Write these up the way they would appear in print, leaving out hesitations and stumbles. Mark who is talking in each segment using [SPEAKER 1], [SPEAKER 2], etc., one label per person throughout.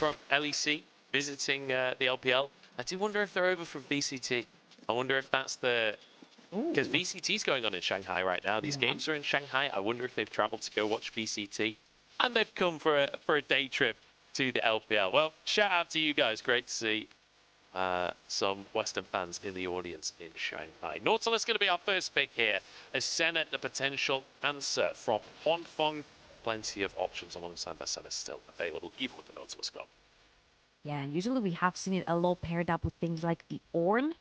[SPEAKER 1] from LEC visiting the LPL. I do wonder if they're over from VCT. I wonder if that's the... Because VCT's going on in Shanghai right now. These games are in Shanghai. I wonder if they've traveled to go watch VCT. And they've come for a day trip to the LPL. Well, shout out to you guys. Great to see some Western fans in the audience in Shanghai. Nautilus going to be our first pick here. As Senna, the potential answer from Huanfeng. Plenty of options alongside that Senna still available, even with the Nautilus gone.
[SPEAKER 2] Yeah, usually we have seen it a lot paired up with things like the Orn,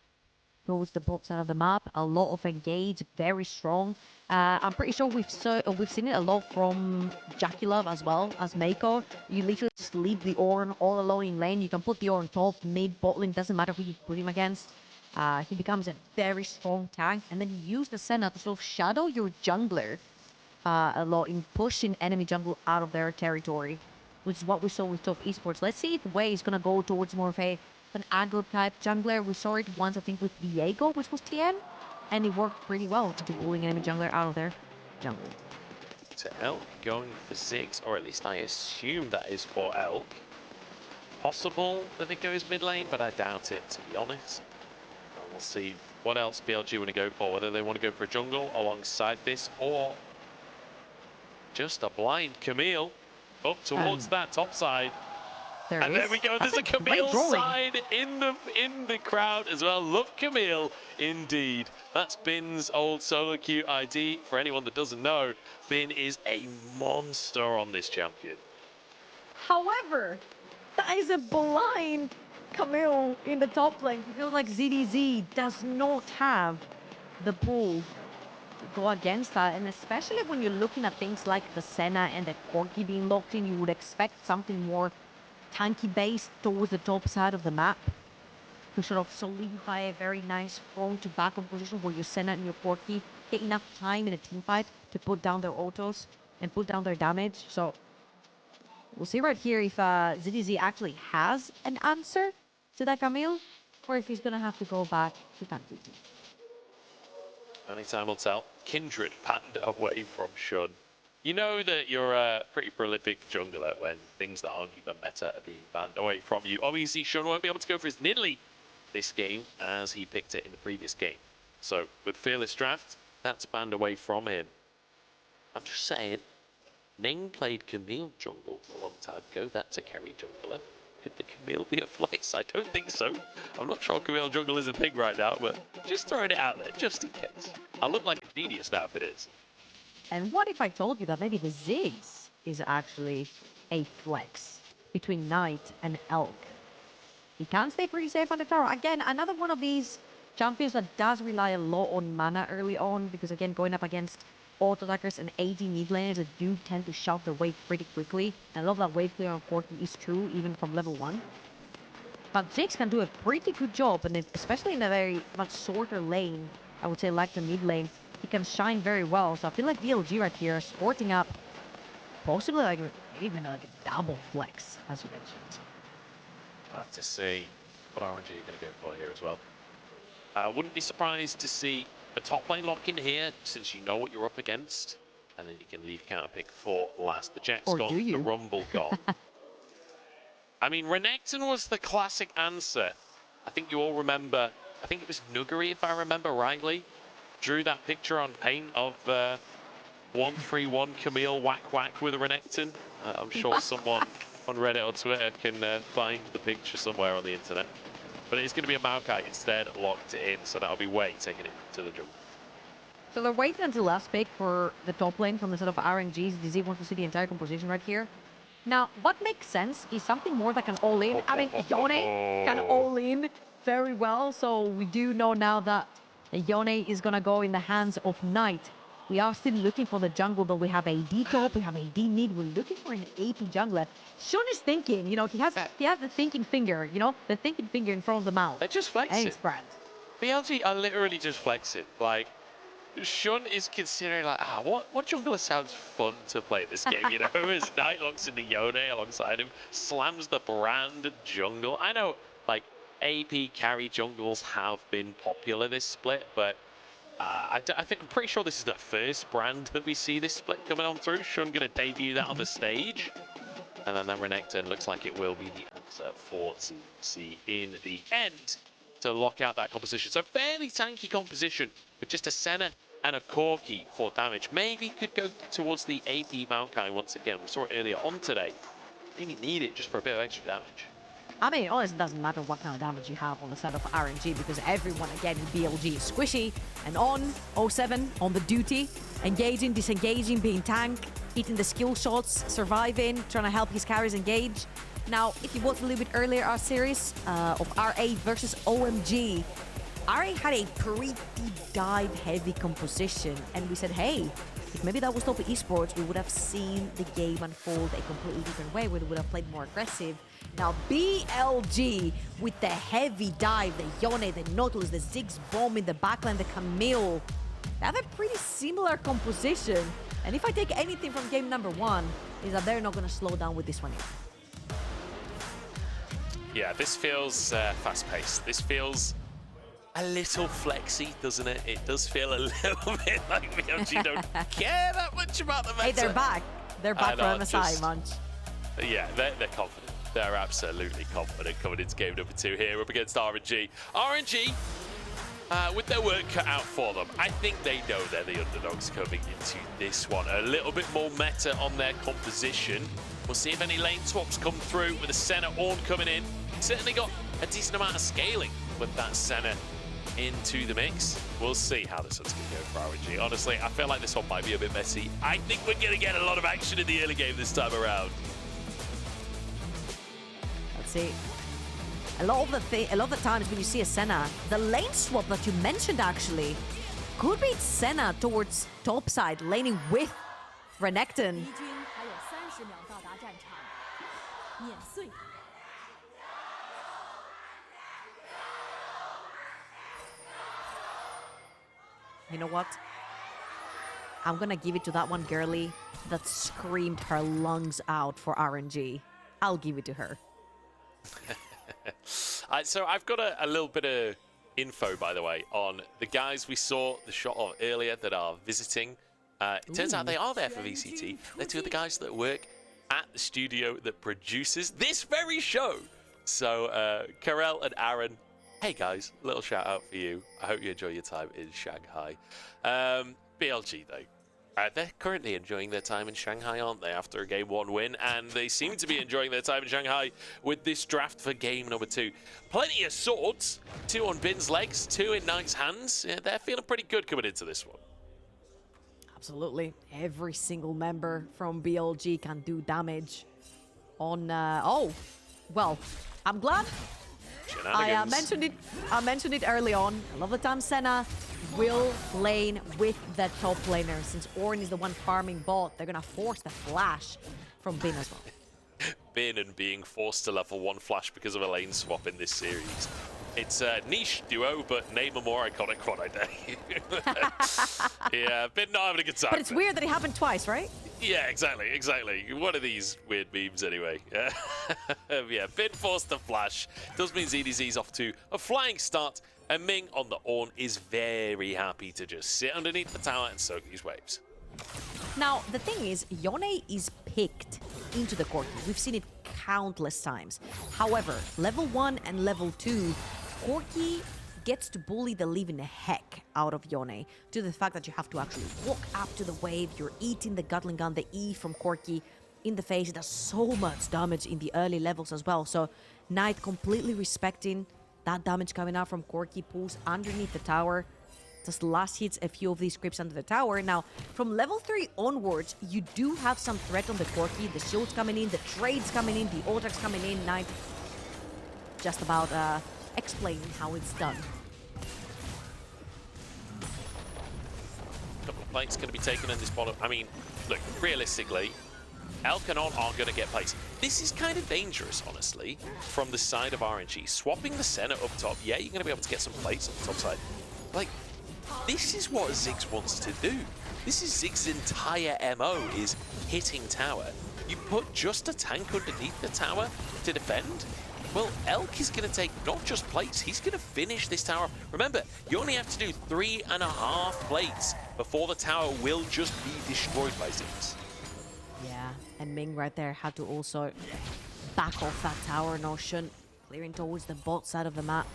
[SPEAKER 2] goes the bot side of the map, a lot of engage, very strong. I'm pretty sure we've seen it a lot from Jaculov as well as Mako. You literally just leave the Orn all alone in lane. You can put the Orn top, mid, bot lane, doesn't matter who you put him against. He becomes a very strong tank, and then you use the Senna to sort of shadow your jungler a lot in pushing enemy jungle out of their territory, which is what we saw with top esports. Let's see if Wei is gonna go towards more of an aggro type jungler. We saw it once, I think, with Diego, which was TN, and it worked pretty well to pulling enemy jungler out of their jungle.
[SPEAKER 1] To Elk going for 6, or at least I assume that is for Elk. Possible that it goes mid lane, but I doubt it, to be honest. And we'll see what else BLG want to go for, whether they want to go for a jungle alongside this, or just a blind Camille up towards that top side. And there we go, there's a Camille side in the crowd as well. Love Camille indeed. That's Bin's old solo queue ID. For anyone that doesn't know, Bin is a monster on this champion.
[SPEAKER 2] However, that is a blind Camille in the top lane. I feel like ZDZ does not have the pull go against that, and especially when you're looking at things like the Senna and the Corki being locked in, you would expect something more tanky based towards the top side of the map to sort of solidify a very nice front to back of position where your Senna and your Corki get enough time in a team fight to put down their autos and put down their damage. So we'll see right here if ZDZ actually has an answer to that Camille, or if he's gonna have to go back to tanky.
[SPEAKER 1] Only time will tell. Kindred panned away from Shun. You know that you're a pretty prolific jungler when things that aren't even meta are being banned away from you. Obviously, Shun won't be able to go for his Nidalee this game as he picked it in the previous game. So, with Fearless Draft, that's banned away from him. I'm just saying, Ming played Camille jungle a long time ago. That's a carry jungler. Could the Camille be a flex? I don't think so. I'm not sure Camille jungle is a thing right now, but just throwing it out there, just in case. I look like a genius now if it is.
[SPEAKER 2] And what if I told you that maybe the Ziggs is actually a flex between Knight and Elk? He can stay pretty safe on the tower. Again, another one of these champions that does rely a lot on mana early on, because again, going up against auto attackers and AD mid laners that do tend to shove their wave pretty quickly. And a lot of that wave clear on Corki is true, even from level 1. But Ziggs can do a pretty good job, and especially in a very much shorter lane, I would say like the mid lane, he can shine very well. So I feel like BLG right here is sporting up possibly like even like a double flex, as you mentioned.
[SPEAKER 1] We'll have to see what RNG are going to go for here as well. I wouldn't be surprised to see a top lane lock in here, since you know what you're up against, and then you can leave counter pick for last. The Jet's gone, the Rumble gone. I mean, Renekton was the classic answer. I think you all remember, I think it was Nuguri, if I remember rightly, drew that picture on paint of 131 Camille whack whack with a Renekton. I'm sure someone on Reddit or Twitter can find the picture somewhere on the internet. But it's going to be a Maokai instead, locked in, so that'll be Wei taking it to the jungle.
[SPEAKER 2] So they're waiting until last pick for the top lane from the set of RNGs. DZ wants to see the entire composition right here. Now, what makes sense is something more that can all in. I mean, Yone can all in very well, so we do know now that Yone is going to go in the hands of Knight. We are still looking for the jungle, but we have AD top, we have AD mid, we're looking for an AP jungler. Shun is thinking, you know, he has the thinking finger, you know, the thinking finger in front of the mouth.
[SPEAKER 1] They're just flexing. BLG are literally just flexing. Like, Shun is considering, like, what jungler sounds fun to play this game, you know? As Knight locks into Yone alongside him, slams the brand jungle. I know, like, AP carry jungles have been popular this split, but I think I'm pretty sure this is the first brand that we see this split coming on through. Shun going to debut that on the stage. And then that Renekton looks like it will be the answer for TC in the end to lock out that composition. So fairly tanky composition with just a Senna and a Corki for damage. Maybe could go towards the AP Maokai once again. We saw it earlier on today. Maybe need it just for a bit of extra damage.
[SPEAKER 2] I mean, it honestly doesn't matter what kind of damage you have on the side of RNG because everyone, again, in BLG is squishy and on 07 on the duty, engaging, disengaging, being tank, hitting the skill shots, surviving, trying to help his carries engage. Now, if you watched a little bit earlier our series of RA versus OMG, RA had a pretty dive-heavy composition, and we said, hey, if maybe that was top esports, we would have seen the game unfold a completely different way, where they would have played more aggressive. Now, BLG with the heavy dive, the Yone, the Nautilus, the Ziggs bomb in the backline, the Camille, they have a pretty similar composition. And if I take anything from game number 1, is that they're not going to slow down with this one either.
[SPEAKER 1] Yeah, this feels fast-paced. This feels a little flexy, doesn't it? It does feel a little bit like BLG don't care that much about the meta.
[SPEAKER 2] Hey, they're back. They're back for MSI, Munch.
[SPEAKER 1] Yeah, they're confident. They're absolutely confident coming into game number 2 here up against RNG. RNG, with their work cut out for them, I think they know they're the underdogs coming into this one. A little bit more meta on their composition. We'll see if any lane swaps come through with a Senna Ornn coming in. Certainly got a decent amount of scaling with that Senna into the mix. We'll see how this one's going to go for RNG. Honestly, I feel like this one might be a bit messy. I think we're going to get a lot of action in the early game this time around.
[SPEAKER 2] Let's see. A lot of the times when you see a Senna, the lane swap that you mentioned actually could be Senna towards top side, laning with Renekton. You know what? I'm gonna give it to that one girlie that screamed her lungs out for RNG. I'll give it to her.
[SPEAKER 1] So I've got a little bit of info, by the way, on the guys we saw the shot of earlier that are visiting. It turns out they are there for VCT. They're two of the guys that work at the studio that produces this very show. So Karel and Aaron, hey guys, little shout out for you. I hope you enjoy your time in Shanghai. BLG though. They're currently enjoying their time in Shanghai, aren't they, after a Game 1 win? And they seem to be enjoying their time in Shanghai with this draft for Game number 2. Plenty of swords, 2 on Bin's legs, 2 in Knight's hands. Yeah, they're feeling pretty good coming into this one.
[SPEAKER 2] Absolutely. Every single member from BLG can do damage on... oh, well, I'm glad I mentioned it early on. A lot of the time Senna will lane with the top laner. Since Ornn is the one farming bot, they're gonna force the flash from Bin as well.
[SPEAKER 1] Bin and being forced to level 1 flash because of a lane swap in this series. It's a niche duo, but name a more iconic one, I dare. Yeah, Bin not having a good time.
[SPEAKER 2] But it's weird that it happened twice, right?
[SPEAKER 1] Yeah, exactly. One of these weird memes anyway. Yeah, Bin forced the flash. Does mean ZDZ's off to a flying start, and Ming on the Ornn is very happy to just sit underneath the tower and soak these waves.
[SPEAKER 2] Now, the thing is, Yone is picked into the Corki. We've seen it countless times. However, level 1 and level 2, Corki gets to bully the living heck out of Yone to the fact that you have to actually walk up to the wave, you're eating the Gatling gun, the E from Corki in the face. It does so much damage in the early levels as well. So Knight completely respecting that damage coming out from Corki, pulls underneath the tower, just last hits a few of these creeps under the tower. Now, from level 3 onwards, you do have some threat on the Corki. The shields coming in, the trades coming in, the autos coming in. Knight just about explaining how it's done.
[SPEAKER 1] A couple of plates going to be taken in this bottom. I mean, look, realistically, Elkanon aren't going to get plates. This is kind of dangerous, honestly, from the side of RNG. Swapping the Senna up top, yeah, you're going to be able to get some plates on the top side. Like, this is what Ziggs wants to do. This is Ziggs' entire MO, is hitting tower. You put just a tank underneath the tower to defend? Well, Elk is going to take not just plates, he's going to finish this tower. Remember, you only have to do 3.5 plates before the tower will just be destroyed by Ziggs.
[SPEAKER 2] Yeah, and Ming right there had to also back off that tower notion, clearing towards the bot side of the map.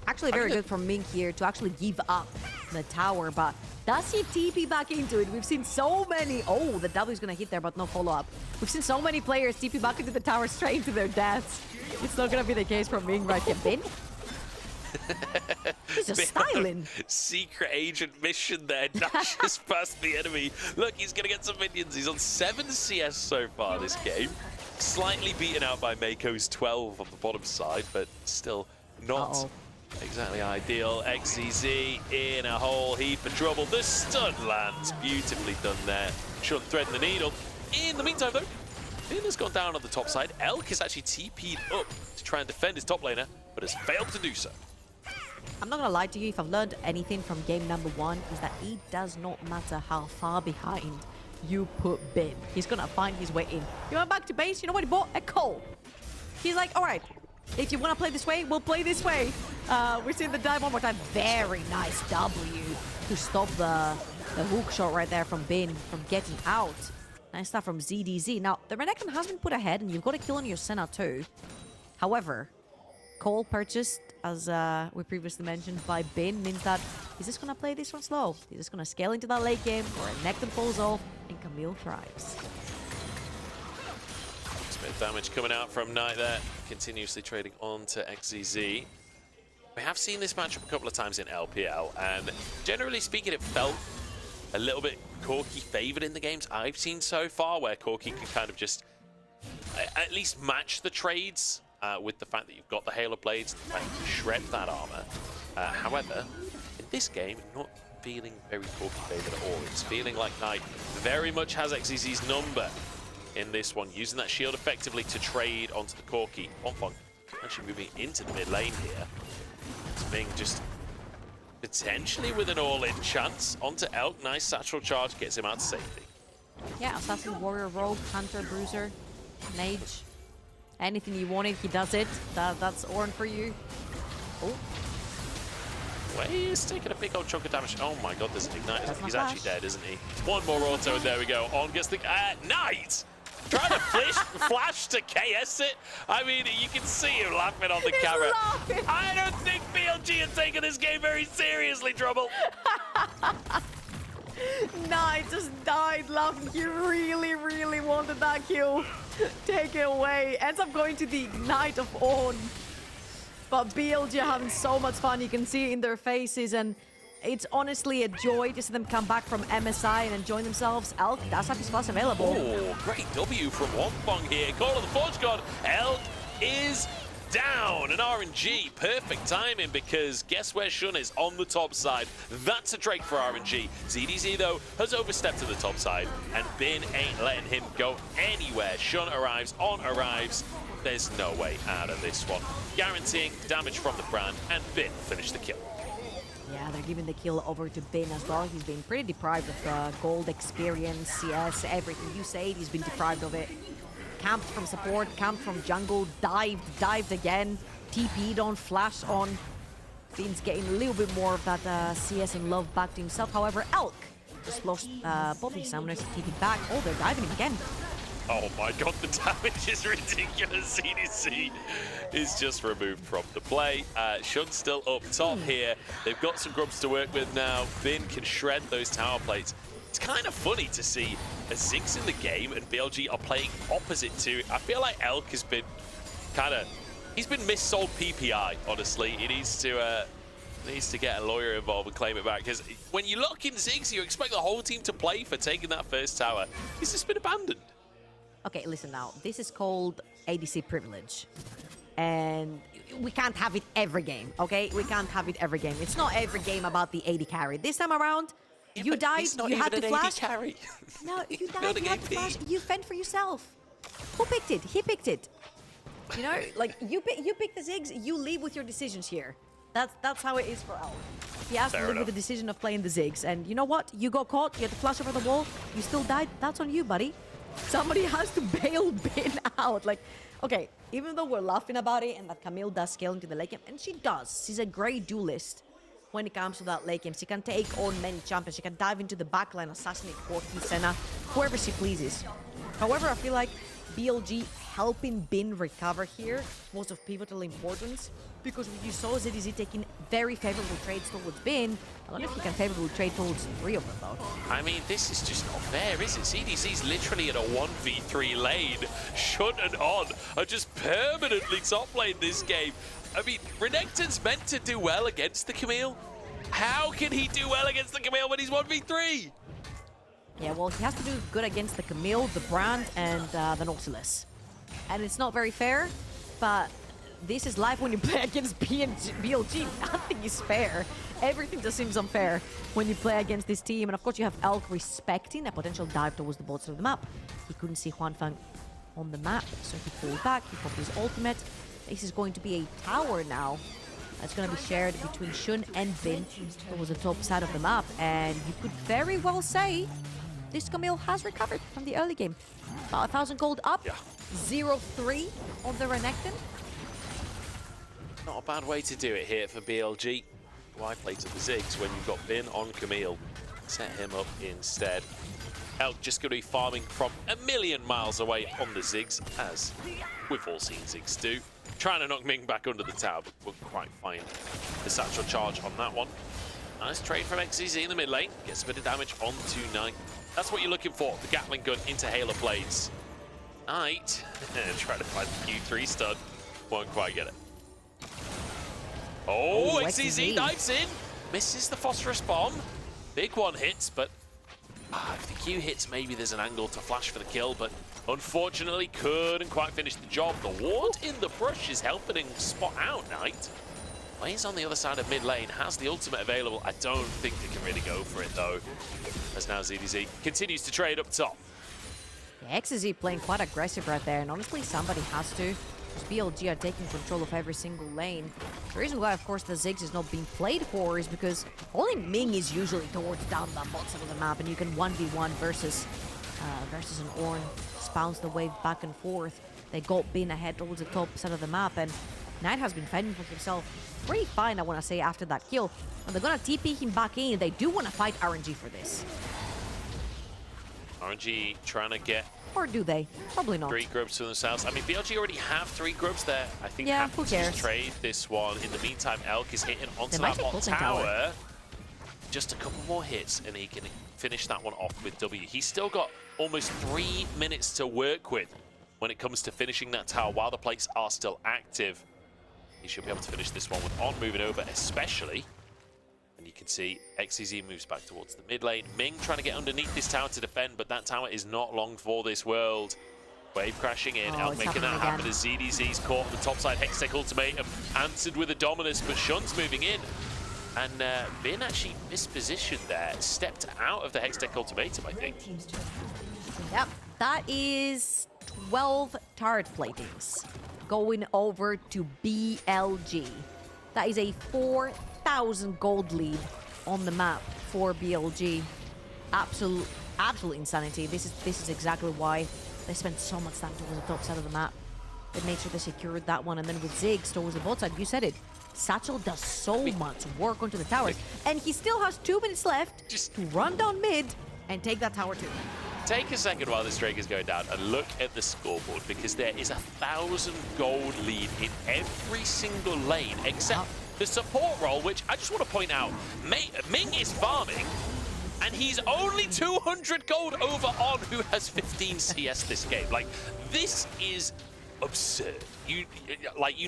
[SPEAKER 2] Actually very good from Ming here to actually give up the tower, but does he TP back into it? We've seen so many... Oh, the W is going to hit there, but no follow-up. We've seen so many players TP back into the tower straight into their deaths. It's not going to be the case from Ming right here. Bin? He's just styling.
[SPEAKER 1] Secret agent mission there. Dashes past the enemy. Look, he's going to get some minions. He's on 7 CS so far this game. Slightly beaten out by Mako's 12 on the bottom side, but still not exactly ideal. XZZ in a whole heap of trouble. The stun lands. Beautifully done there. Shouldn't thread the needle. In the meantime, though, Bin has gone down on the top side. Elk is actually TP'd up to try and defend his top laner, but has failed to do so.
[SPEAKER 2] I'm not gonna lie to you, if I've learned anything from game number 1, is that it does not matter how far behind you put Bin. He's gonna find his way in. You went back to base, you know what he bought? A coal. He's like, all right, if you wanna play this way, we'll play this way. We're seeing the dive one more time. Very nice W to stop the hook shot right there from Bin from getting out. Nice stuff from ZDZ. Now, the Renekton has been put ahead, and you've got a kill on your Senna too. However, Cole purchased, as we previously mentioned, by Bin, means that he's just going to play this one slow. He's just going to scale into that late game, where Renekton falls off, and Camille thrives.
[SPEAKER 1] Just a bit of damage coming out from Knight there, continuously trading on to XZZ. We have seen this matchup a couple of times in LPL, and generally speaking, it felt a little bit Corki favored in the games I've seen so far, where Corki can kind of just at least match the trades with the fact that you've got the Halo Blades, the fact you can shred that armor. However, in this game, not feeling very Corki favored at all. It's feeling like Knight very much has XZZ's number in this one, using that shield effectively to trade onto the Corki. Huanfeng actually moving into the mid lane here. It's Ming just potentially with an all-in chance onto Elk. Nice satchel charge gets him out to safety.
[SPEAKER 2] Yeah, Assassin, Warrior, Rogue, Hunter, Bruiser, Mage. Anything you wanted, he does it. That's Ornn for you. Oh.
[SPEAKER 1] Well, he's taking a big old chunk of damage. Oh my god, there's an Ignite. He's actually dead, isn't he? One more auto, and there we go. On gets the... Knight! Trying to flash to KS it. I mean, you can see him laughing on the camera.
[SPEAKER 2] Laughing.
[SPEAKER 1] I don't think BLG are taking this game very seriously, Trouble.
[SPEAKER 2] Knight just died laughing. He really, really wanted that kill. Take it away. Ends up going to the Ignite of Ornn. But BLG are having so much fun. You can see it in their faces, and it's honestly a joy to see them come back from MSI and enjoy themselves. Elk, that's up his plus available.
[SPEAKER 1] Oh, great W from Huanfeng here. Call of the Forge God. Elk is down. And RNG, perfect timing, because guess where Shun is? On the top side. That's a Drake for RNG. ZDZ, though, has overstepped to the top side, and Bin ain't letting him go anywhere. Shun arrives, On arrives. There's no way out of this one. Guaranteeing damage from the brand, and Bin finished the kill.
[SPEAKER 2] Yeah, they're giving the kill over to Bin as well. He's been pretty deprived of gold experience, CS, everything. You say he's been deprived of it. Camped from support, camped from jungle, dived again, TP'd on, flashed on. Bin's getting a little bit more of that CS and love back to himself. However, Elk just lost both his summoners, TP'd back. Oh, they're diving him again.
[SPEAKER 1] Oh my god, the damage is ridiculous. CDC is just removed from the play. Shun's still up top here. They've got some grubs to work with now. Bin can shred those tower plates. It's kind of funny to see a Ziggs in the game and BLG are playing opposite to it. I feel like Elk has been he's been missold PPI, honestly. He needs to get a lawyer involved and claim it back, because when you lock in Ziggs, you expect the whole team to play for taking that first tower. He's just been abandoned.
[SPEAKER 2] Okay, listen now. This is called ADC privilege. And we can't have it every game, okay? We can't have it every game. It's not every game about the AD carry. This time around, yeah, you died, you had to flash.
[SPEAKER 1] AD carry.
[SPEAKER 2] No, you died, you had to flash. You fend for yourself. Who picked it? He picked it. You know, like, you pick the Ziggs, you leave with your decisions here. That's how it is for Elk. He has to live with the decision of playing the Ziggs. And you know what? You got caught, you had to flash over the wall, you still died. That's on you, buddy. Somebody has to bail Bin out. Like, okay, even though we're laughing about it and that Camille does scale into the late game, and she does. She's a great duelist. when it comes to that late game. She can take on many champions. She can dive into the backline, assassinate Corki, Senna, whoever she pleases. However, I feel like BLG helping Bin recover here was of pivotal importance, because you saw ZDZ taking very favorable trades towards Bin. I don't know if you can favorably trade towards 3 of them, though.
[SPEAKER 1] I mean, this is just not fair, is it? CDC's literally in a 1v3 lane. Shun and On are just permanently top lane this game. I mean, Renekton's meant to do well against the Camille. How can he do well against the Camille when he's 1v3?
[SPEAKER 2] Yeah, well, he has to do good against the Camille, the Brand, and the Nautilus. And it's not very fair, but this is life when you play against BLG. Nothing is fair. Everything just seems unfair when you play against this team. And of course, you have Elk respecting a potential dive towards the bot side of the map. He couldn't see Huanfeng on the map, so he pulled back. He popped his ultimate. This is going to be a tower now. That's going to be shared between Shun and Bin towards the top side of the map. And you could very well say this Camille has recovered from the early game. About 1,000 gold up.
[SPEAKER 1] Yeah.
[SPEAKER 2] 0-3 on the Renekton.
[SPEAKER 1] Not a bad way to do it here for BLG. Why play to the Ziggs when you've got Bin on Camille? Set him up instead. Elk just going to be farming from a million miles away on the Ziggs, as we've all seen Ziggs do. Trying to knock Ming back under the tower, but won't quite find the satchel charge on that one. Nice trade from XCZ in the mid lane. Gets a bit of damage onto Knight. That's what you're looking for, the Gatling gun into Halo blades. Knight, trying to find the Q3 stun. Won't quite get it. Oh, XCZ dives in. Misses the phosphorus bomb. Big one hits, but if the Q hits, maybe there's an angle to flash for the kill, but unfortunately couldn't quite finish the job. The ward in the brush is helping him spot out Knight. Lane's on the other side of mid lane, has the ultimate available. I don't think they can really go for it though, as now ZDZ continues to trade up top.
[SPEAKER 2] Yeah, XZ playing quite aggressive right there, and honestly somebody has to. BLG are taking control of every single lane. The reason why, of course, the Ziggs is not being played for is because only Ming is usually towards down the bot side of the map, and you can 1v1 versus an Ornn. Bounce the wave back and forth. They got Bin ahead towards the top side of the map, and Knight has been fending for himself pretty fine, I want to say, after that kill. And they're going to TP him back in. They do want to fight RNG for this.
[SPEAKER 1] RNG trying to get...
[SPEAKER 2] Or do they? Probably not.
[SPEAKER 1] 3 grubs to themselves. I mean, BLG already have 3 grubs there. I think
[SPEAKER 2] yeah,
[SPEAKER 1] who
[SPEAKER 2] cares?
[SPEAKER 1] Just trade this one. In the meantime, Elk is hitting onto that bot tower. Just a couple more hits, and he can finish that one off with W. He's still got almost 3 minutes to work with when it comes to finishing that tower while the plates are still active. He should be able to finish this one with On moving over, especially. And you can see XCZ moves back towards the mid lane. Ming trying to get underneath this tower to defend, but that tower is not long for this world. Wave crashing in, Elk making that happen as ZDZ's caught on the top side. Hextech ultimatum answered with a Dominus, but Shun's moving in. And Bin actually mispositioned there, stepped out of the Hextech ultimatum, I think.
[SPEAKER 2] Yep, that is 12 turret platings going over to BLG. That is a 4,000 gold lead on the map for BLG. Absolute insanity. This is exactly why they spent so much time towards the top side of the map. They made sure they secured that one, and then with Ziggs towards the bot side, you said it. Satchel does so much work onto the towers, and he still has 2 minutes left to run down mid and take that tower too.
[SPEAKER 1] Take a second while this Drake is going down and look at the scoreboard, because there is 1,000 gold lead in every single lane except the support role, which I just want to point out, Ming is farming, and he's only 200 gold over On, who has 15 CS this game. Like, this is absurd. You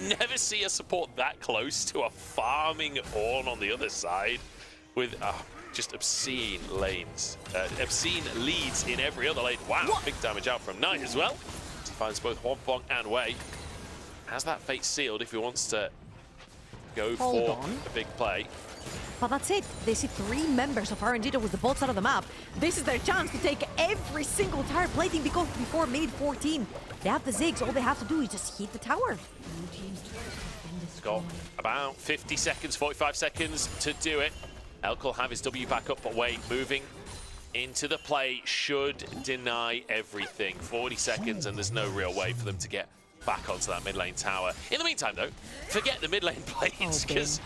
[SPEAKER 1] never see a support that close to a farming Ornn on the other side with just obscene lanes, obscene leads in every other lane. Wow, big damage out from Knight as well. He finds both Huanfeng and Wei. Has that fate sealed if he wants to go for a big play.
[SPEAKER 2] But that's it. They see 3 members of RNG towards the bot side of the map. This is their chance to take every single tower plating because before minute 14. They have the Ziggs. All they have to do is just hit the tower.
[SPEAKER 1] It's got about 50 seconds, 45 seconds to do it. Elk will have his W back up, but Wei moving into the play should deny everything. 40 seconds, and there's no real way for them to get back onto that mid lane tower. In the meantime, though, forget the mid lane plates,
[SPEAKER 2] Oh,
[SPEAKER 1] because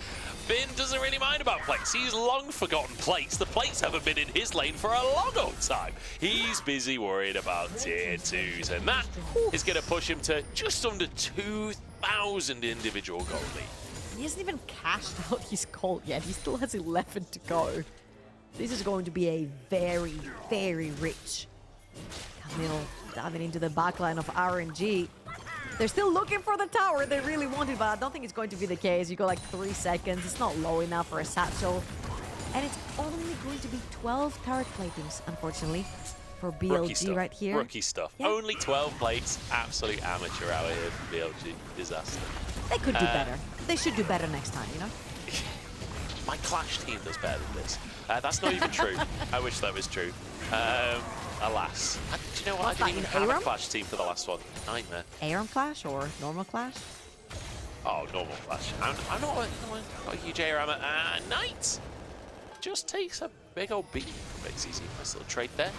[SPEAKER 1] Bin doesn't really mind about plates. He's long forgotten plates. The plates haven't been in his lane for a long old time. He's busy worried about tier 2s, and that is going to push him to just under 2,000 individual gold lead.
[SPEAKER 2] He hasn't even cashed out his gold yet. He still has 11 to go. This is going to be a very, very rich Camille diving into the backline of RNG. They're still looking for the tower. They really want it, but I don't think it's going to be the case. You got like 3 seconds. It's not low enough for a satchel. And it's only going to be 12 turret platings, unfortunately, for BLG right here.
[SPEAKER 1] Rookie stuff. Yeah. Only 12 plates. Absolute amateur out here for BLG. Disaster.
[SPEAKER 2] They could do better. They should do better next time, you know?
[SPEAKER 1] My Clash team does better than this. That's not even true. I wish that was true. Alas. Do you know what? I didn't even have a Clash team for the last one. Nightmare.
[SPEAKER 2] Aram Clash or normal Clash?
[SPEAKER 1] Oh, normal Clash. I'm not a huge Aram. Knight just takes a big old beat from XCC. Nice little trade there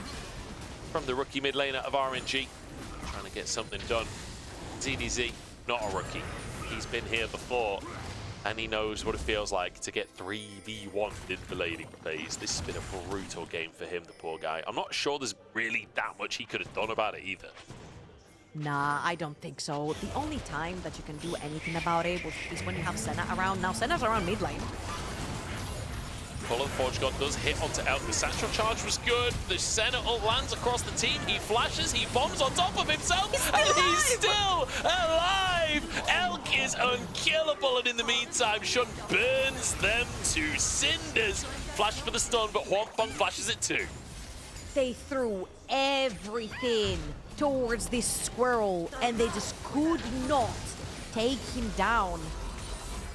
[SPEAKER 1] from the rookie mid laner of RNG. Trying to get something done. ZDZ, not a rookie. He's been here before, and he knows what it feels like to get 3v1 in the laning phase. This has been a brutal game for him, the poor guy. I'm not sure there's really that much he could have done about it either.
[SPEAKER 2] Nah, I don't think so. The only time that you can do anything about it is when you have Senna around. Now, Senna's around mid lane.
[SPEAKER 1] Call of the Forge God does hit onto Elk. The satchel charge was good. The Senna ult lands across the team. He flashes, he bombs on top of himself, and he's still alive! Elk is unkillable, and in the meantime, Shun burns them to cinders. Flash for the stun, but Huanfeng flashes it too.
[SPEAKER 2] They threw everything towards this squirrel, and they just could not take him down.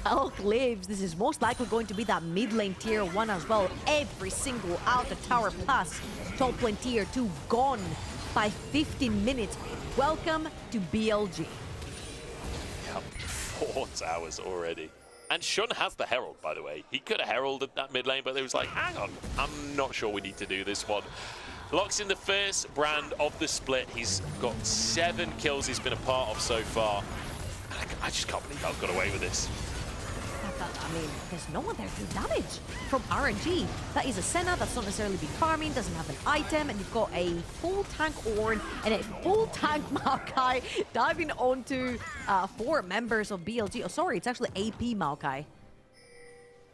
[SPEAKER 2] Elk lives. This is most likely going to be that mid lane tier 1 as well. Every single outer tower plus top lane tier 2 gone by 15 minutes. Welcome to BLG.
[SPEAKER 1] Yep, 4 towers already. And Shun has the Herald, by the way. He could have heralded that mid lane, but it was like, hang on, I'm not sure we need to do this one. Locks in the first brand of the split. He's got 7 kills he's been a part of so far. I just can't believe Elk got away with this.
[SPEAKER 2] I mean, there's no one there to do damage from RNG. That is a Senna that's not necessarily been farming, doesn't have an item, and you've got a full tank Ornn and a full tank Maokai diving onto 4 members of BLG. Oh, sorry, it's actually AP Maokai.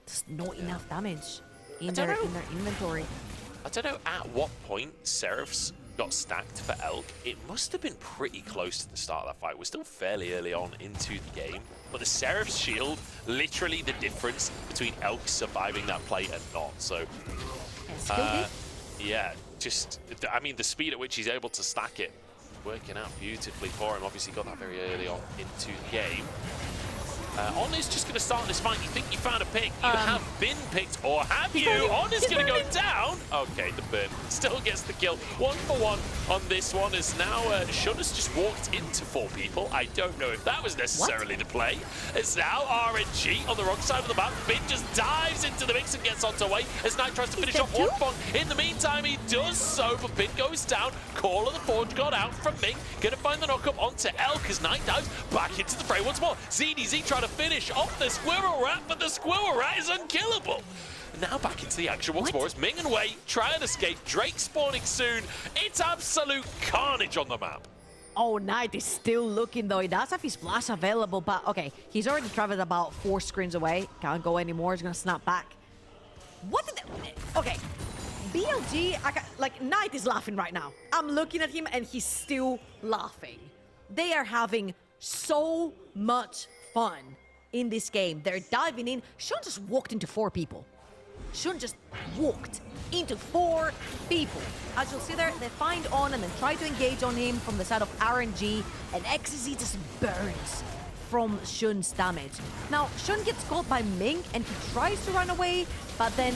[SPEAKER 2] Just not enough damage in their inventory.
[SPEAKER 1] I don't know at what point Seraphs got stacked for Elk. It must have been pretty close to the start of that fight. We're still fairly early on into the game, but the Seraph's shield, literally the difference between Elk surviving that play and not. So, yeah, just, I mean, the speed at which he's able to stack it, working out beautifully for him. Obviously got that very early on into the game. On is just going to start this fight. You think you found a pick? You have been picked, or have you? On is going to go down. Okay, the burn still gets the kill. 1 for 1 on this one. As now Shun has just walked into 4 people. I don't know if that was necessarily the play. It's now RNG on the wrong side of the map. Bin just dives into the mix and gets on to way as Knight tries to finish off Huanfeng. In the meantime, he does so, but Bin goes down. Call of the Forge got out from Ming. Gonna find the knock-up onto Elk as Knight dives back into the fray once more. ZDZ trying to finish off the Squirrel Rat, but the Squirrel Rat is unkillable. Now back into the action once more as Ming and Wei try and escape. Drake spawning soon. It's absolute carnage on the map.
[SPEAKER 2] Oh, Knight is still looking though. He does have his flash available, but okay, he's already traveled about 4 screens away. Can't go anymore. He's gonna snap back. What did okay. BLG, like, Knight is laughing right now. I'm looking at him and he's still laughing. They are having so much fun in this game. They're diving in. Shun just walked into 4 people. Shun just walked into 4 people. As you'll see there, they find On and then try to engage on him from the side of RNG, and XCC just burns from Shun's damage. Now, Shun gets caught by Ming and he tries to run away, but then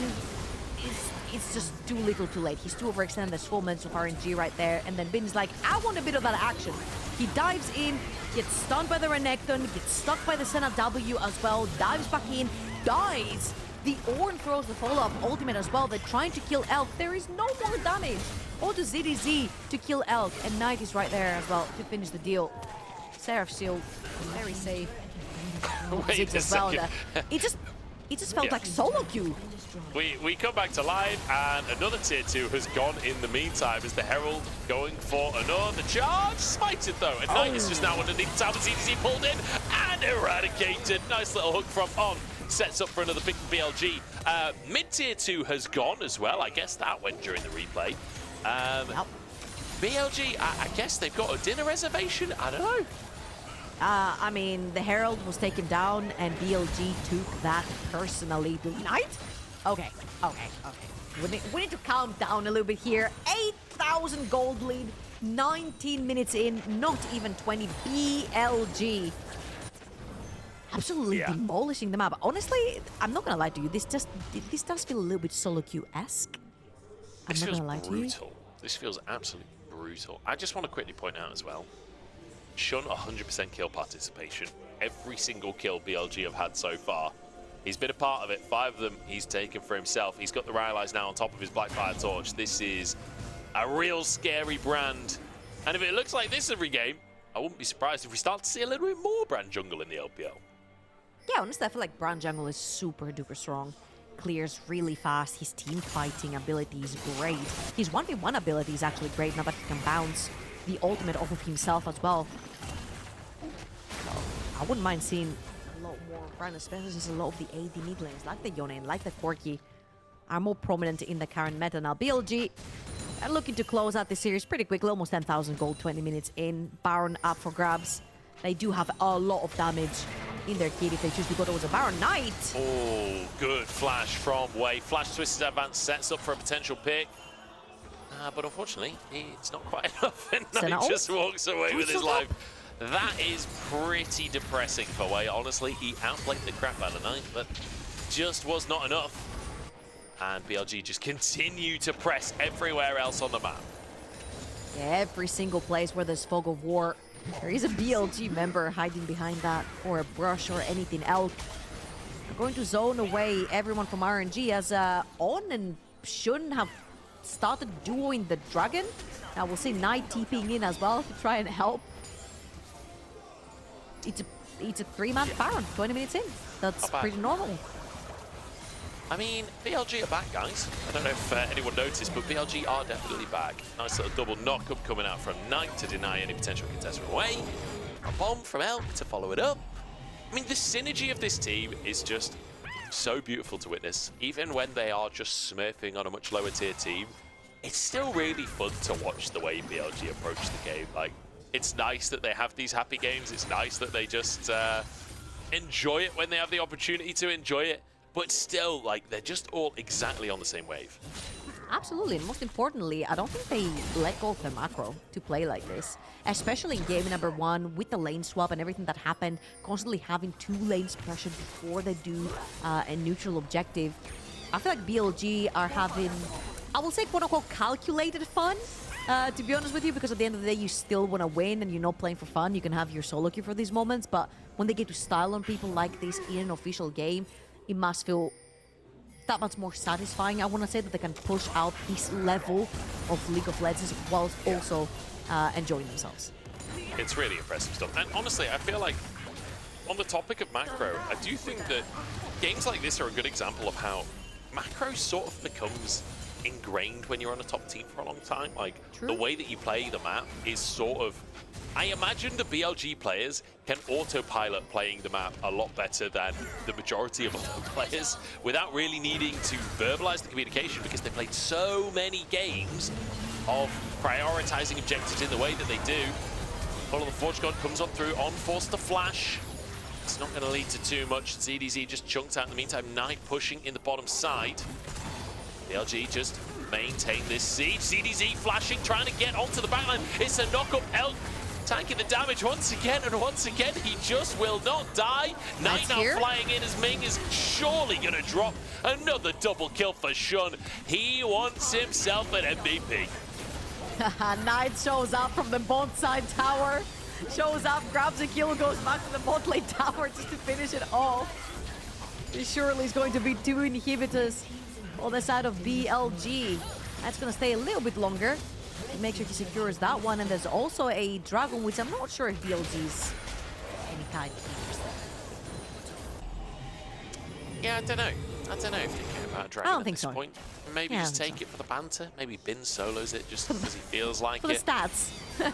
[SPEAKER 2] it's just too little too late. He's too overextended. There's 4 minutes of RNG right there, and then Bin's like, I want a bit of that action. He dives in, gets stunned by the Renekton, gets stuck by the Senna W as well, dives back in, dies. The Ornn throws the follow-up ultimate as well. They're trying to kill Elk. There is no more damage. All to ZDZ to kill Elk, and Knight is right there as well to finish the deal. Seraph still very safe.
[SPEAKER 1] Wait a
[SPEAKER 2] As well,
[SPEAKER 1] second.
[SPEAKER 2] it just felt like solo queue.
[SPEAKER 1] We come back to live, and another tier 2 has gone in the meantime as the Herald going for another charge. Smited though, and Knight is just now underneath the tower. CDC pulled in and eradicated. Nice little hook from On. Sets up for another pick from BLG. Mid tier 2 has gone as well. I guess that went during the replay. BLG, I guess they've got a dinner reservation. I don't know.
[SPEAKER 2] I mean, the Herald was taken down and BLG took that personally. Knight? Okay. We need to calm down a little bit here. 8,000 gold lead, 19 minutes in, not even 20. BLG. Absolutely demolishing the map. Honestly, I'm not gonna lie to you. This does feel a little bit solo queue-esque. I'm not gonna lie to you.
[SPEAKER 1] This feels absolutely brutal. I just want to quickly point out as well, Shun 100% kill participation. Every single kill BLG have had so far, he's been a part of it. 5 of them he's taken for himself. He's got the Rylai's now on top of his Blackfire Torch. This is a real scary brand. And if it looks like this every game, I wouldn't be surprised if we start to see a little bit more brand jungle in the LPL.
[SPEAKER 2] Yeah, honestly, I feel like Brand Jungle is super duper strong. Clears really fast. His team fighting ability is great. His 1v1 ability is actually great now that he can bounce the ultimate off of himself as well. So, I wouldn't mind seeing a lot more Brand, especially since a lot of the AD mid lanes, like the Yone, like the Corki, are more prominent in the current meta now. BLG are looking to close out the series pretty quickly, almost 10,000 gold, 20 minutes in. Baron up for grabs. They do have a lot of damage in their kit if they choose to go towards a Baron. Knight!
[SPEAKER 1] Oh, good flash from Wei. Flash twists advance, sets up for a potential pick. But unfortunately, it's not quite enough, and Knight just walks away with his life. That is pretty depressing for Wei. Honestly, he outplayed the crap out of Knight, but just was not enough. And BLG just continue to press everywhere else on the map.
[SPEAKER 2] Yeah, every single place where there's Fog of War, there is a BLG member hiding behind that, or a brush, or anything else. We're going to zone away everyone from RNG as On and Shun have started duoing the Dragon. Now we'll see Knight TPing in as well to try and help. It's a 3-man Baron, 20 minutes in. That's pretty normal.
[SPEAKER 1] I mean, BLG are back, guys. I don't know if anyone noticed, but BLG are definitely back. Nice little double knock-up coming out from Knight to deny any potential contestant away. A bomb from Elk to follow it up. I mean, the synergy of this team is just so beautiful to witness. Even when they are just smurfing on a much lower tier team, it's still really fun to watch the way BLG approach the game. Like, it's nice that they have these happy games. It's nice that they just enjoy it when they have the opportunity to enjoy it. But still, like, they're just all exactly on the same wave.
[SPEAKER 2] Absolutely, and most importantly, I don't think they let go of their macro to play like this. Especially in game number 1, with the lane swap and everything that happened, constantly having 2 lanes pressured before they do a neutral objective. I feel like BLG are having, I will say, quote-unquote, calculated fun, to be honest with you, because at the end of the day, you still want to win and you're not playing for fun. You can have your solo queue for these moments, but when they get to style on people like this in an official game, it must feel that much more satisfying. I want to say that they can push out this level of League of Legends whilst also enjoying themselves.
[SPEAKER 1] It's really impressive stuff. And honestly, I feel like on the topic of macro, I do think that games like this are a good example of how macro sort of becomes ingrained when you're on a top team for a long time. Like, the way that you play the map is sort of... I imagine the BLG players can autopilot playing the map a lot better than the majority of other players without really needing to verbalize the communication, because they played so many games of prioritizing objectives in the way that they do. Follow the Forge God comes on through, On forced to flash. It's not going to lead to too much. ZDZ just chunked out in the meantime. Knight pushing in the bottom side. BLG just maintain this siege. ZDZ flashing, trying to get onto the backline. It's a knock-up. Elk tanking the damage once again, and once again, he just will not die. Knight now flying in as Ming is surely going to drop another double kill for Shun. He wants himself an MVP.
[SPEAKER 2] Knight shows up from the bot side tower. Shows up, grabs a kill, goes back to the bot lane tower just to finish it off. This surely is going to be 2 inhibitors on the side of BLG. That's going to stay a little bit longer. to make sure he secures that one. And there's also a dragon, which I'm not sure if BLG's any kind of interest in.
[SPEAKER 1] Yeah, I don't know. I don't know if you care about dragon
[SPEAKER 2] I don't
[SPEAKER 1] at
[SPEAKER 2] think
[SPEAKER 1] this
[SPEAKER 2] so.
[SPEAKER 1] point. Maybe
[SPEAKER 2] Yeah, I
[SPEAKER 1] just
[SPEAKER 2] don't
[SPEAKER 1] take
[SPEAKER 2] think
[SPEAKER 1] it for the banter. Maybe Bin solos it just because he feels like
[SPEAKER 2] For the
[SPEAKER 1] it.
[SPEAKER 2] stats.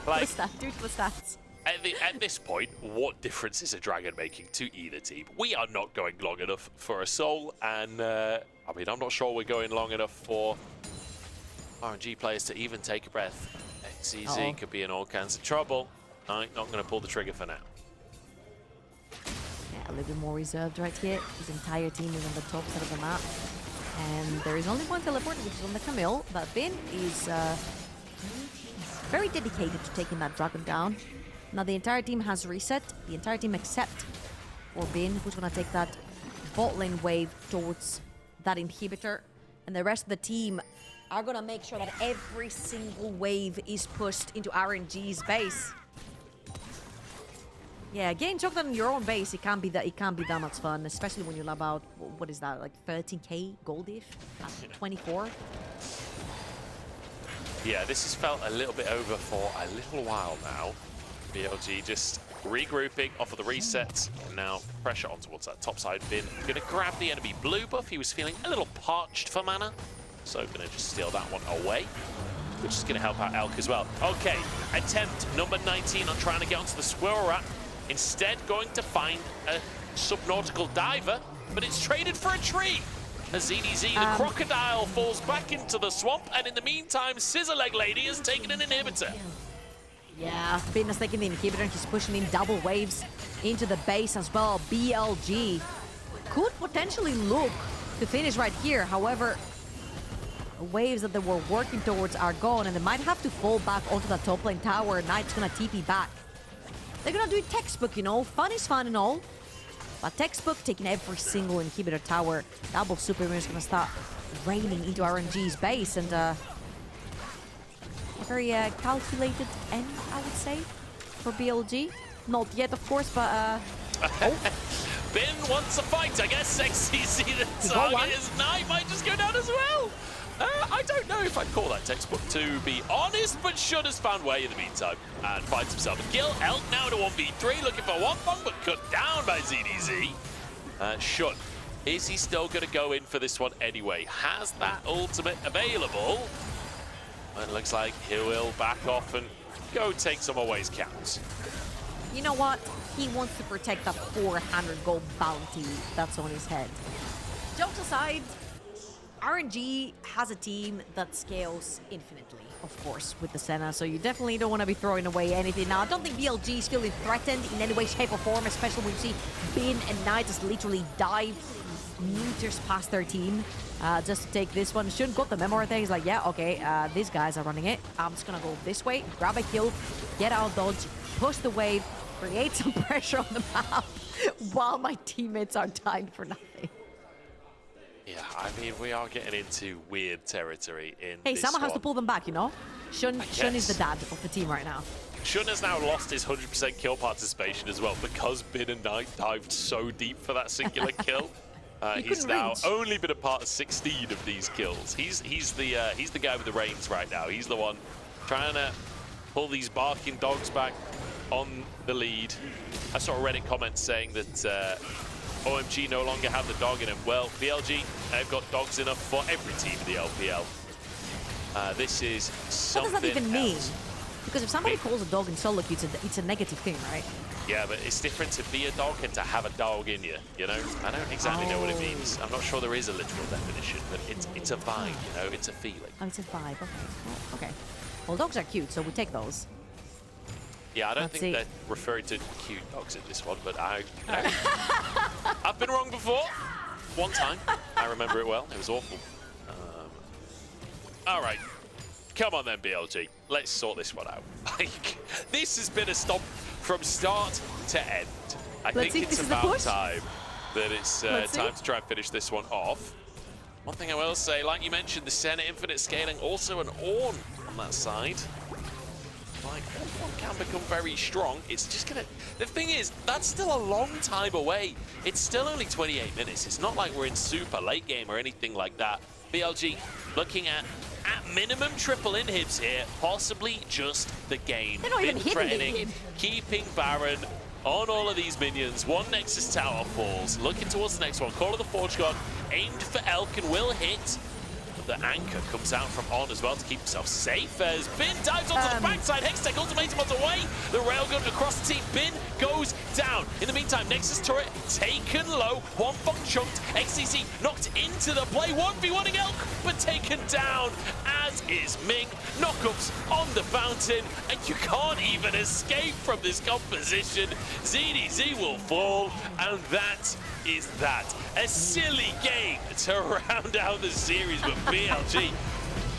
[SPEAKER 1] Like-
[SPEAKER 2] For the stats. Do it for the stats.
[SPEAKER 1] At this point, what difference is a dragon making to either team? We are not going long enough for a soul, and I mean, I'm not sure we're going long enough for RNG players to even take a breath. XCZ could be in all kinds of trouble. I'm not going to pull the trigger for now.
[SPEAKER 2] Yeah, a little bit more reserved right here. His entire team is on the top side of the map. And there is only one teleport, which is on the Camille. But Bin is very dedicated to taking that dragon down. Now the entire team has reset. The entire team except for Bin, who's going to take that bot lane wave towards that inhibitor. And the rest of the team are going to make sure that every single wave is pushed into RNG's base. Yeah, getting choked on your own base, it can't be that much fun, especially when you're about, what is that, like 13k goldish at 24.
[SPEAKER 1] Yeah, this has felt a little bit over for a little while now. BLG just regrouping off of the reset. Now pressure on towards that top side. Bin gonna grab the enemy blue buff. He was feeling a little parched for mana, so gonna just steal that one away, which is gonna help out Elk as well. Okay, attempt number 19 on trying to get onto the squirrel rat. Instead, going to find a subnautical diver, but it's traded for a tree. As ZDZ, the crocodile, falls back into the swamp, and in the meantime, Scissor Leg Lady has taken an inhibitor.
[SPEAKER 2] Yeah, Bin has taken the inhibitor and he's pushing in double waves into the base as well. BLG could potentially look to finish right here. However, the waves that they were working towards are gone and they might have to fall back onto the top lane tower. Knight's gonna TP back. They're gonna do it textbook, you know. Fun is fun and all. But textbook, taking every single inhibitor tower. Double super is gonna start raining into RNG's base, and a very calculated end, I would say, for BLG. Not yet, of course, but
[SPEAKER 1] Bin wants a fight, I guess. XCZ, the target is Knight, might just go down as well. I don't know if I'd call that textbook, to be honest, but Shun has found way in the meantime and finds himself a kill. Elk now to 1v3, looking for Huanfeng, but cut down by ZDZ. Shun, is he still going to go in for this one anyway? Has that ultimate available? It looks like he will back off and go take some away's counts.
[SPEAKER 2] you know what? He wants to protect that 400 gold bounty that's on his head. Jokes aside, RNG has a team that scales infinitely, of course, with the Senna, so you definitely don't want to be throwing away anything. Now, I don't think BLG is feeling threatened in any way, shape, or form, especially when you see Bin and Knight just literally dive meters past their team just to take this one. Shouldn't got the memory thing. He's like, yeah, okay, these guys are running it. I'm just going to go this way, grab a kill, get out dodge, push the wave, create some pressure on the map while my teammates are dying for nothing.
[SPEAKER 1] Yeah, I mean, we are getting into weird territory in
[SPEAKER 2] Hey,
[SPEAKER 1] this
[SPEAKER 2] someone has to
[SPEAKER 1] one.
[SPEAKER 2] pull them back, you know? Shun is the dad of the team right now.
[SPEAKER 1] Shun has now lost his 100% kill participation as well because Bin and Knight dived so deep for that singular kill. He's now
[SPEAKER 2] reach.
[SPEAKER 1] only been a part of 16 of these kills. He's the guy with the reins right now. He's the one trying to pull these barking dogs back on the lead. I saw a Reddit comment saying that OMG no longer have the dog in him. Well, BLG, they've got dogs enough for every team in the LPL. This is something
[SPEAKER 2] What does that even mean?
[SPEAKER 1] else.
[SPEAKER 2] Because if somebody calls a dog in solo queue, it's a negative thing, right?
[SPEAKER 1] Yeah, but it's different to be a dog and to have a dog in you, you know? I don't exactly know what it means. I'm not sure there is a literal definition, but it's a vibe, you know? It's a feeling.
[SPEAKER 2] Oh, it's a vibe. Okay. Oh, okay. Well, dogs are cute, so we take those.
[SPEAKER 1] Yeah, I don't
[SPEAKER 2] Let's
[SPEAKER 1] think
[SPEAKER 2] see.
[SPEAKER 1] they're referring to cute dogs in this one, but I've been wrong before. One time. I remember it well. It was awful. All right. Come on then, BLG. Let's sort this one out. Like, this has been a stomp from start to end. I
[SPEAKER 2] Let's see
[SPEAKER 1] think
[SPEAKER 2] if
[SPEAKER 1] it's
[SPEAKER 2] this is a
[SPEAKER 1] about
[SPEAKER 2] push.
[SPEAKER 1] time that it's time to try and finish this one off. One thing I will say, like you mentioned, the Senna Infinite scaling, also an Ornn on that side. Like, one can become very strong. It's just gonna... The thing is, that's still a long time away. It's still only 28 minutes. It's not like we're in super late game or anything like that. BLG looking at At minimum, triple inhibs here, possibly just the game.
[SPEAKER 2] They're not
[SPEAKER 1] Been
[SPEAKER 2] even hitting the
[SPEAKER 1] threatening,
[SPEAKER 2] inhib.
[SPEAKER 1] keeping Baron on all of these minions. One Nexus tower falls, looking towards the next one. Call of the Forge God, aimed for Elk and will hit. The anchor comes out from On as well to keep himself safe as Bin dives onto the backside. Hextech ultimatum on the way. The railgun across the team. Bin goes down. In the meantime, Nexus turret taken low. Huanfeng chunked. XCC knocked into the play. 1v1ing Elk, but taken down, as is Ming. Knockups on the fountain, and you can't even escape from this composition. ZDZ will fall, and that is that. A silly game to round out the series, but BLG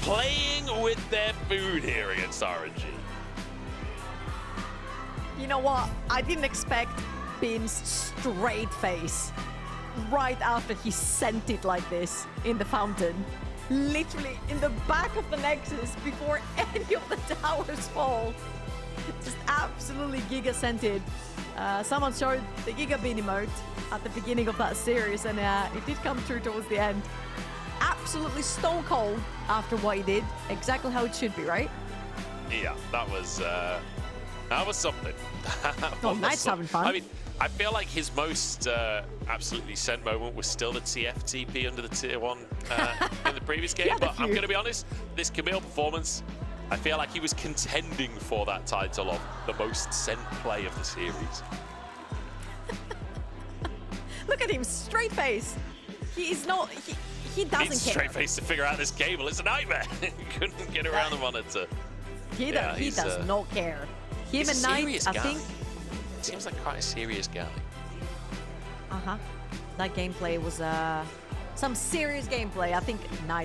[SPEAKER 1] playing with their food here against RNG.
[SPEAKER 3] You know what? I didn't expect Bin's straight face right after he sent it like this in the fountain. Literally in the back of the Nexus before any of the towers fall. Just absolutely giga scented. Someone showed the Giga Bean emote at the beginning of that series, and it did come true towards the end. Absolutely stone cold after what he did. Exactly how it should be, right?
[SPEAKER 1] Yeah, that was something.
[SPEAKER 3] Oh, Knight's having fun.
[SPEAKER 1] I mean, I feel like his most absolutely sent moment was still the TFTP under the tier 1 in the previous game. But I'm going to be honest, this Camille performance, I feel like he was contending for that title of the most sent play of the series.
[SPEAKER 3] Look at him, straight face. He is not. He doesn't
[SPEAKER 1] He's
[SPEAKER 3] care.
[SPEAKER 1] straight face to figure out this cable. It's a nightmare. Couldn't get around the monitor.
[SPEAKER 3] He does not care. Him
[SPEAKER 1] He's
[SPEAKER 3] and
[SPEAKER 1] a
[SPEAKER 3] Knight,
[SPEAKER 1] serious
[SPEAKER 3] I
[SPEAKER 1] guy.
[SPEAKER 3] think.
[SPEAKER 1] Seems like quite a serious guy.
[SPEAKER 3] That gameplay was some serious gameplay. I think Knight